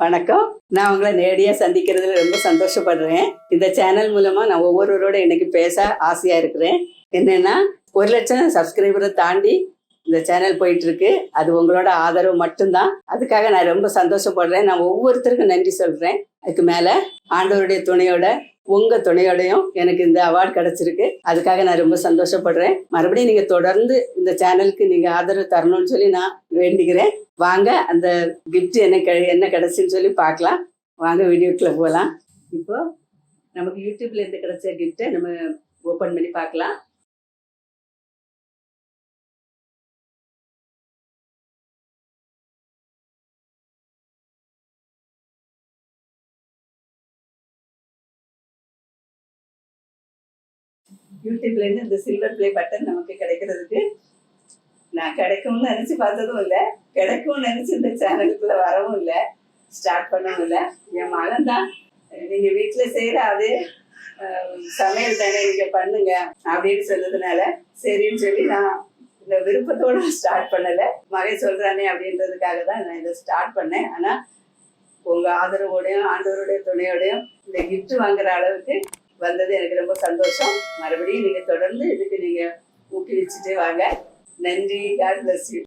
வணக்கம். நான் உங்களை நேரடியாக சந்திக்கிறதுல ரொம்ப சந்தோஷப்படுறேன். இந்த சேனல் மூலமா நான் ஒவ்வொருவரோட இன்னைக்கு பேச ஆசையா இருக்கிறேன். என்னன்னா 1,00,000 சப்ஸ்கிரைபரை தாண்டி இந்த சேனல் போயிட்டு இருக்கு. அது உங்களோட ஆதரவு மட்டும்தான். அதுக்காக நான் ரொம்ப சந்தோஷப்படுறேன். நான் ஒவ்வொருத்தருக்கும் நன்றி சொல்றேன். அதுக்கு மேல ஆண்டவருடைய துணையோட உங்க துணையோடையும் எனக்கு இந்த அவார்டு கிடைச்சிருக்கு. அதுக்காக நான் ரொம்ப சந்தோஷப்படுறேன். மறுபடியும் நீங்க தொடர்ந்து இந்த சேனலுக்கு நீங்க ஆதரவு தரணும்னு சொல்லி நான் வேண்டிக்கிறேன். வாங்க அந்த கிஃப்ட் என்ன கிடைச்சுன்னு சொல்லி பார்க்கலாம். வாங்க வீடியோக்குள்ள போகலாம். இப்போ நமக்கு யூடியூப்ல இருந்து கிடைச்ச கிஃப்டை நம்ம ஓப்பன் பண்ணி பார்க்கலாம். யூடியூப்ல இருந்து இந்த சில்வர் பிளே பட்டன் நமக்கு கிடைக்கிறதுக்கு நான் கிடைக்கும்னு நினைச்சு பார்த்ததும் இல்லை, கிடைக்கும்னு நினைச்சு இந்த சேனலுக்குள்ள வரவும் இல்லை, ஸ்டார்ட் பண்ணவும் இல்லை. என் மகன் தான் நீங்க வீட்டுல செய்யற அதே சமையல் தானே நீங்க பண்ணுங்க அப்படின்னு சொன்னதுனால சரின்னு சொல்லி நான் இந்த விருப்பத்தோட ஸ்டார்ட் பண்ணல. மகன் சொல்றானே அப்படின்றதுக்காக தான் நான் இதை ஸ்டார்ட் பண்ணேன். ஆனா உங்க ஆதரவோடையும் ஆண்டவருடைய துணையோடையும் இந்த கிஃப்ட் வாங்குற அளவுக்கு வந்தது எனக்கு ரொம்ப சந்தோஷம். மறுபடியும் நீங்க தொடர்ந்து இதுக்கு நீங்க ஊக்குவிச்சுட்டே வாங்க. நன்றி. God bless you.